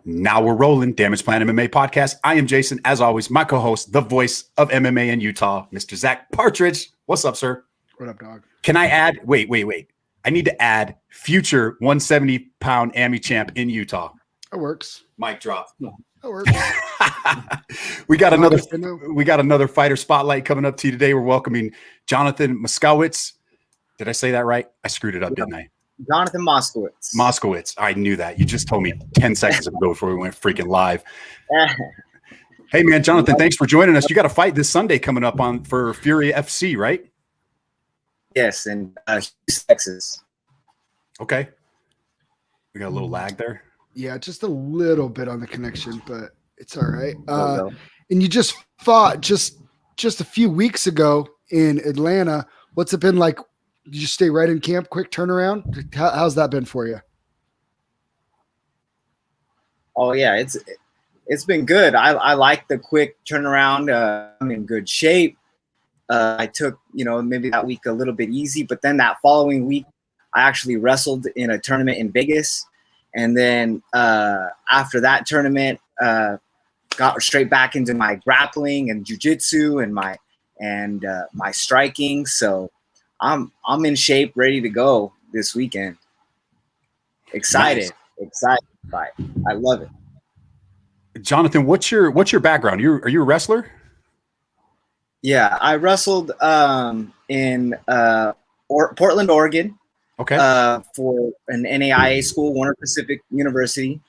Now we're rolling. Damage Plan MMA podcast. I am Jason. As always, my co-host, the voice of MMA in Utah, Mr. Zack Partridge. What's up, sir? What up, dog? Can I add? Wait. I need to add future 170-pound AMI champ in Utah. That works. Mic drop. That works. we got another fighter spotlight coming up to you today. We're welcoming Jonathan Moskowitz. Did I say that right? I screwed it up, didn't I? Jonathan Moskowitz. Moskowitz. I knew that. You just told me 10 seconds ago before we went freaking live. Hey, man, Jonathan, thanks for joining us. You got a fight this Sunday coming up for Fury FC, right? Yes, in Houston, Texas. Okay. We got a little lag there. Yeah, just a little bit on the connection, but it's all right. And you just fought just a few weeks ago in Atlanta. What's it been like? Did you stay right in camp? Quick turnaround? How's that been for you? Oh yeah, it's been good. I like the quick turnaround. I'm in good shape. I took maybe that week a little bit easy, but then that following week I actually wrestled in a tournament in Vegas, and then after that tournament, got straight back into my grappling and jiu-jitsu and my striking. So I'm in shape, ready to go this weekend. Excited to fight. I love it. Jonathan, what's your background? Are you a wrestler? Yeah, I wrestled in Portland, Oregon. Okay. For an NAIA school, Warner Pacific University.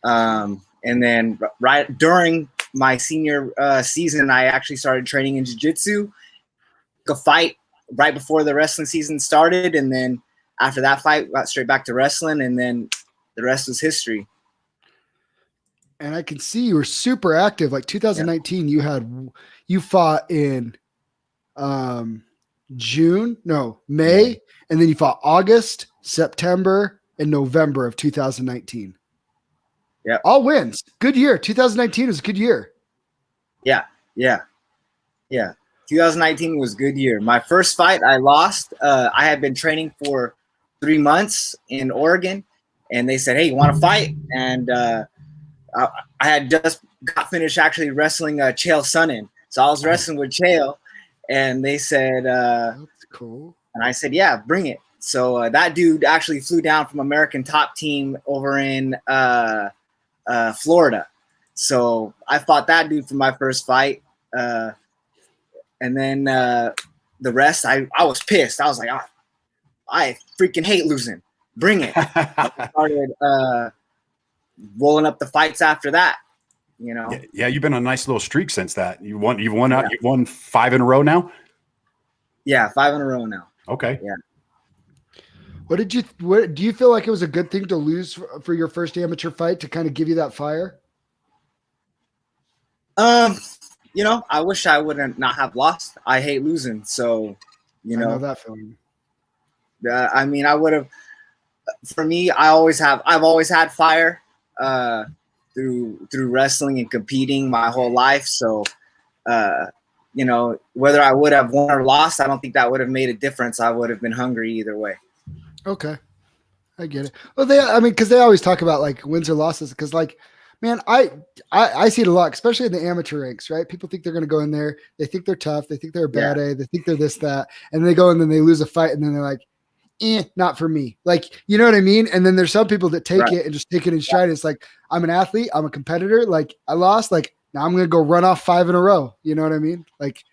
And then right during my senior season, I actually started training in jiu-jitsu. A fight right before the wrestling season started, and then after that fight, got straight back to wrestling, and then the rest was history. And I can see you were super active. Like 2019, you fought in May, and then you fought August, September, and November of 2019. Yeah, all wins. Good year. 2019 was a good year. Yeah. 2019 was a good year. My first fight, I lost. I had been training for 3 months in Oregon, and they said, "Hey, you want to fight?" And I had just got finished actually wrestling Chael Sonnen. So I was wrestling with Chael, and they said, "That's cool." And I said, "Yeah, bring it." So that dude actually flew down from American Top Team over in Florida. So I fought that dude for my first fight. And then the rest, I was pissed. I was like, I freaking hate losing. Bring it. I started rolling up the fights after that. Yeah, you've been on a nice little streak since that. You've won 5 in a row now. Yeah, 5 in a row now. Okay. Yeah. What do you feel like it was a good thing to lose for your first amateur fight to kind of give you that fire? I wish I wouldn't not have lost. I hate losing. So, I know that feeling. I mean, I would have, for me, I've always had fire, through wrestling and competing my whole life. So, whether I would have won or lost, I don't think that would have made a difference. I would have been hungry either way. Okay. I get it. Well, because they always talk about like wins or losses. Because like, man, I see it a lot, especially in the amateur ranks, right? People think they're going to go in there. They think they're tough. They think they're a bad A. They think they're this, that. And they go and then they lose a fight. And then they're like, not for me. Like, you know what I mean? And then there's some people that take it and just take it in stride. It's like, I'm an athlete. I'm a competitor. Like, I lost. Like, now I'm going to go run off 5 in a row. You know what I mean? Like,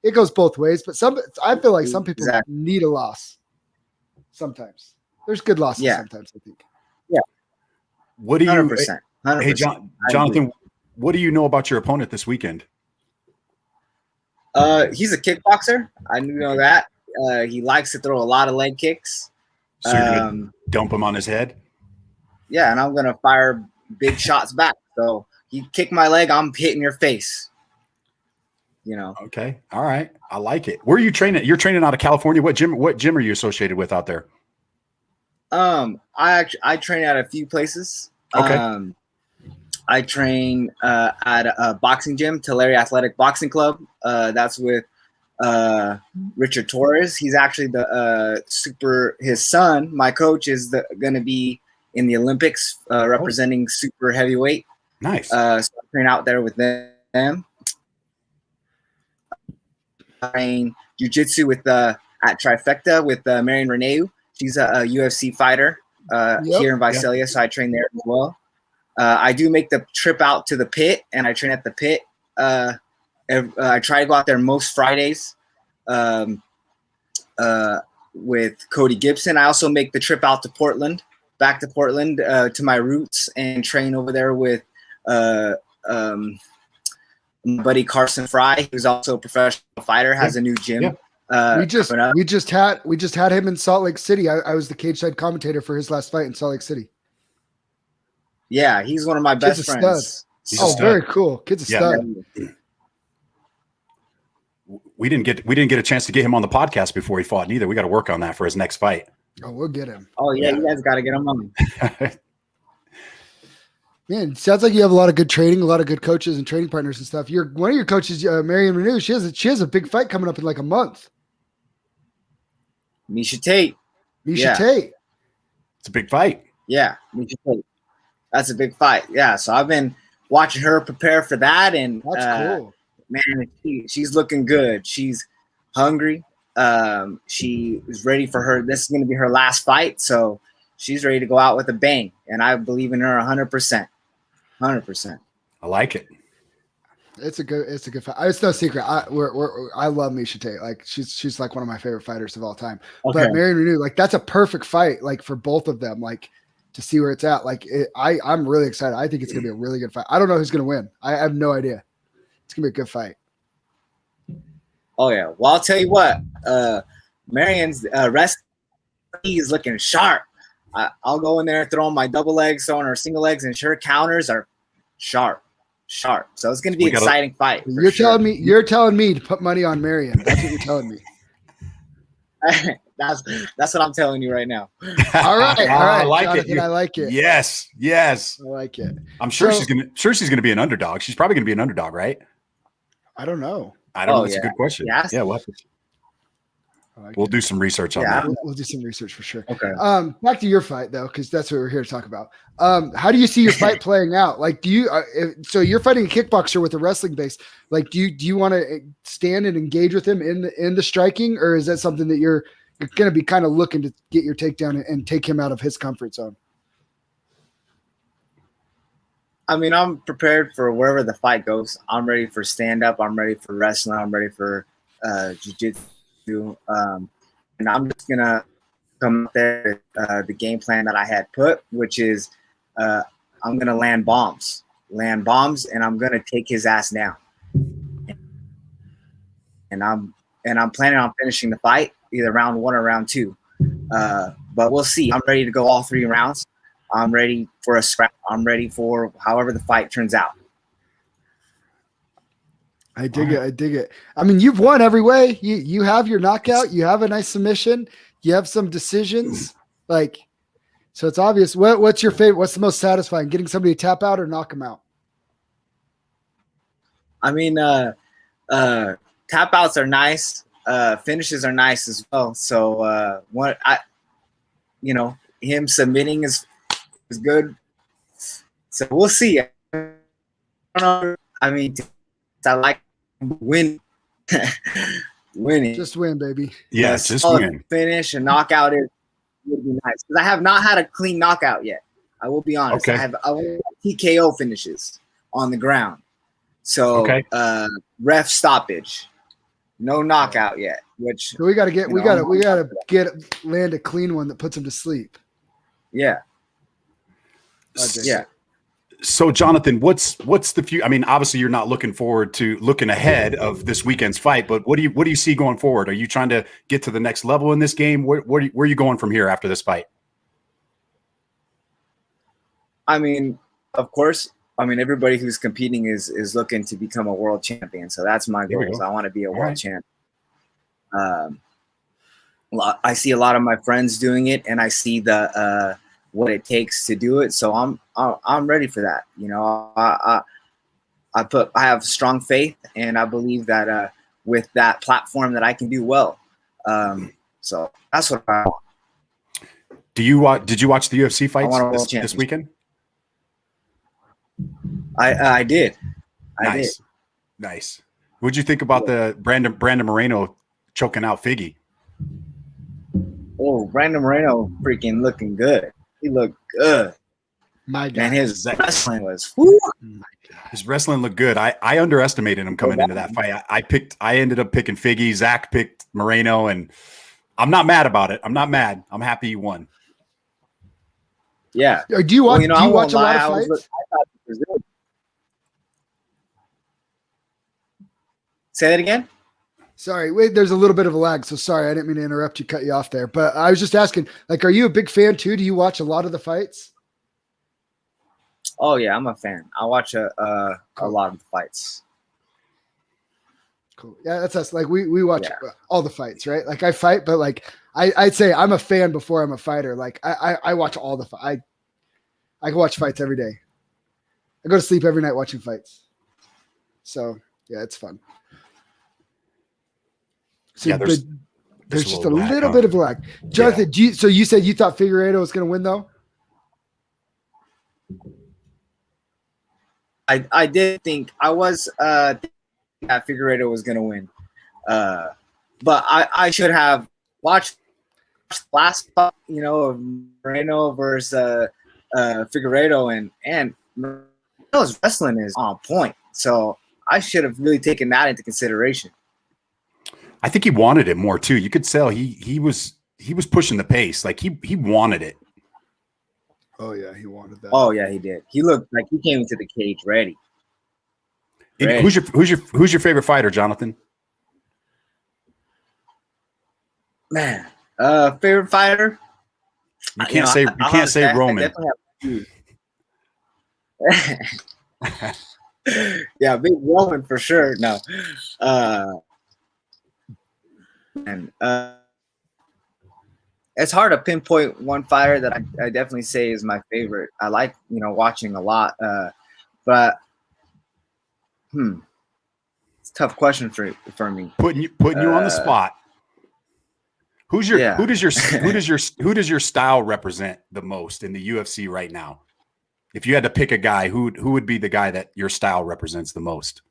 it goes both ways. But I feel like some people need a loss. Sometimes. There's good losses sometimes, I think. Yeah. What do you 100%. Hey, Jonathan, what do you know about your opponent this weekend? He's a kickboxer. I know that. He likes to throw a lot of leg kicks. So you're gonna dump him on his head? Yeah, and I'm gonna fire big shots back. So you kick my leg, I'm hitting your face. Okay. All right. I like it. Where are you training? You're training out of California. What gym are you associated with out there? I train at a few places. Okay. I train at a boxing gym, Tulare Athletic Boxing Club. That's with Richard Torres. He's actually his son, my coach, is going to be in the Olympics, representing super heavyweight. Nice. So I train out there with them. I train jiu-jitsu with at Trifecta with Marion Reneu. She's a UFC fighter here in Visalia, so I train there as well. I do make the trip out to the pit, and I train at the pit. I try to go out there most Fridays with Cody Gibson. I also make the trip out to Portland, back to Portland to my roots, and train over there with my buddy Carson Fry, who's also a professional fighter, has a new gym. We just had him in Salt Lake City. I was the cage side commentator for his last fight in Salt Lake City. Yeah, he's one of my best friends. Very cool. Kid's a stud. We didn't get a chance to get him on the podcast before he fought neither. We got to work on that for his next fight. Oh, we'll get him. Oh yeah, you guys got to get him on. Man, it sounds like you have a lot of good training, a lot of good coaches and training partners and stuff. One of your coaches, Marion Reneu, she has a big fight coming up in like a month. Miesha Tate. Miesha Tate. It's a big fight. Yeah, Miesha Tate. That's a big fight. Yeah, so I've been watching her prepare for that, and that's cool. Man, she's looking good. She's hungry. She is ready for her. This is going to be her last fight, so she's ready to go out with a bang, and I believe in her 100%. 100%. I like it. It's a good fight. It's no secret. I love Miesha Tate. Like she's like one of my favorite fighters of all time. Okay. But Marion Reneu, like that's a perfect fight, like for both of them. Like to see where it's at. Like I'm really excited. I think it's gonna be a really good fight. I don't know who's gonna win. I have no idea. It's gonna be a good fight. Oh yeah. Well, I'll tell you what. Marion's rest is looking sharp. I'll go in there throwing my double legs, throwing her single legs, and her counters are sharp. So it's going to be an exciting fight. You're telling me to put money on Marion. That's what you're telling me. That's what I'm telling you right now. All right. I like Jonathan, it. I like it. Yes. I like it. I'm sure she's gonna be an underdog. She's probably gonna be an underdog, right? I don't know. I don't know. That's a good question. Yes. Yeah. We'll do some research on that. We'll do some research for sure. Okay. Back to your fight though, because that's what we're here to talk about. How do you see your fight playing out? Like, do you? So you're fighting a kickboxer with a wrestling base. Like, do you want to stand and engage with him in the striking, or is that something that you're going to be kind of looking to get your takedown and take him out of his comfort zone? I mean, I'm prepared for wherever the fight goes. I'm ready for stand up. I'm ready for wrestling. I'm ready for jiu-jitsu. And I'm just gonna come up there with the game plan that I had put, which is I'm gonna land bombs, and I'm gonna take his ass down. And I'm planning on finishing the fight either round 1 or round 2. But we'll see. I'm ready to go all 3 rounds. I'm ready for a scrap. I'm ready for however the fight turns out. I dig it. I mean, you've won every way. You have your knockout. You have a nice submission. You have some decisions. Like, so it's obvious. What's your favorite? What's the most satisfying? Getting somebody to tap out or knock them out? I mean, tap outs are nice. Finishes are nice as well. So him submitting is good. So we'll see. I mean, I like winning. Just win, baby. Yeah, just win. Finish and knockout would be nice because I have not had a clean knockout yet. I will be honest. Okay. I only have TKO finishes on the ground. So ref stoppage, no knockout yet. Which so we gotta land a clean one that puts him to sleep. Yeah. Yeah. So Jonathan, what's the future? I mean, obviously you're not looking ahead of this weekend's fight, but what do you see going forward? Are you trying to get to the next level in this game? Where are you going from here after this fight? I mean, of course, everybody who's competing is looking to become a world champion. So that's my goal. I want to be a world champ. I see a lot of my friends doing it, and I see the what it takes to do it. So I'm ready for that. You know, I have strong faith, and I believe that with that platform that I can do well. So that's what I want. Did you watch the UFC I fights want a world this championship. weekend? I did. I did. Nice. What'd you think about the Brandon Moreno choking out Figgy? Oh, Brandon Moreno freaking looking good. He looked good. My God. And his wrestling was whoo. His wrestling looked good. I underestimated him coming into that fight. I ended up picking Figgy. Zack picked Moreno, and I'm not mad about it. I'm not mad. I'm happy he won. Yeah. Do you watch? Do you watch a lot of fights? Say that again. Sorry, wait. There's a little bit of a lag, so sorry. I didn't mean to interrupt you, cut you off there. But I was just asking, like, are you a big fan too? Do you watch a lot of the fights? Oh yeah, I'm a fan. I watch a lot of the fights. Cool. Yeah, that's us. Like we watch all the fights, right? Like I fight, but like I'd say I'm a fan before I'm a fighter. Like I watch all the I can watch fights every day. I go to sleep every night watching fights. So yeah, it's fun. So, yeah, there's just a lag, little bit of lag. Jonathan, so you said you thought Figueiredo was going to win though? I did think I was that Figueiredo was gonna win, but I should have watched last of Moreno versus Figueiredo, and Moreno's wrestling is on point, so I should have really taken that into consideration. I think he wanted it more too. You could tell he was pushing the pace. Like he wanted it. Oh yeah, he wanted that. Oh yeah, he did. He looked like he came into the cage ready. Who's your favorite fighter, Jonathan? Man, favorite fighter? You can't say Roman. Yeah, big Roman for sure. No, and it's hard to pinpoint one fighter that I definitely say is my favorite. I like watching a lot, but it's a tough question for me. Putting you on the spot. Who does your style represent the most in the UFC right now? If you had to pick a guy, who would be the guy that your style represents the most?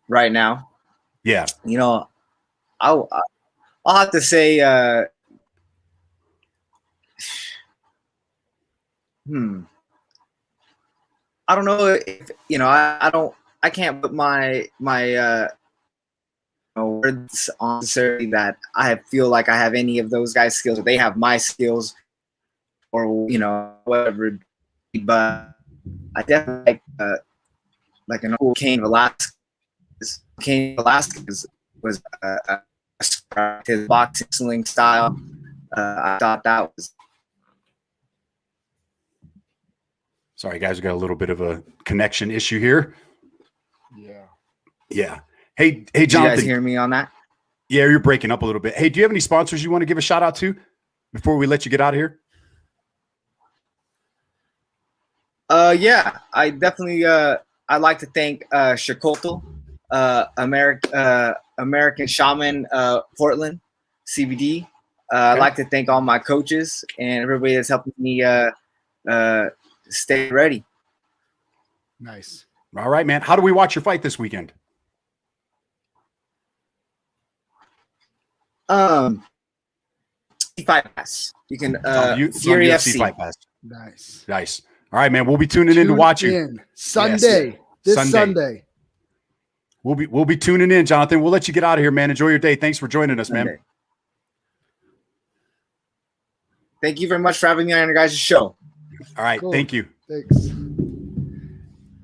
Right now? Yeah. I'll have to say I don't know if I can't put my words on necessarily that I feel like I have any of those guys' skills or they have my skills or whatever, but I definitely like an old Cain Velasquez. Cain Velasquez was his boxing style. I thought that was. Sorry, guys, we got a little bit of a connection issue here. Yeah. Hey, Jonathan. Did you guys hear me on that? Yeah, you're breaking up a little bit. Hey, do you have any sponsors you want to give a shout out to before we let you get out of here? Yeah, I definitely. I'd like to thank Shakoto, American Shaman, Portland, CBD. Okay. I'd like to thank all my coaches and everybody that's helping me stay ready. Nice. All right, man. How do we watch your fight this weekend? Fight Pass. You can Fury FC Fight Pass. Nice. All right, man. We'll be tuning in to watch you Sunday. Yes. This Sunday. We'll be tuning in, Jonathan. We'll let you get out of here, man. Enjoy your day. Thanks for joining us, man. Thank you very much for having me on your guys' show. All right. Cool. Thank you. Thanks.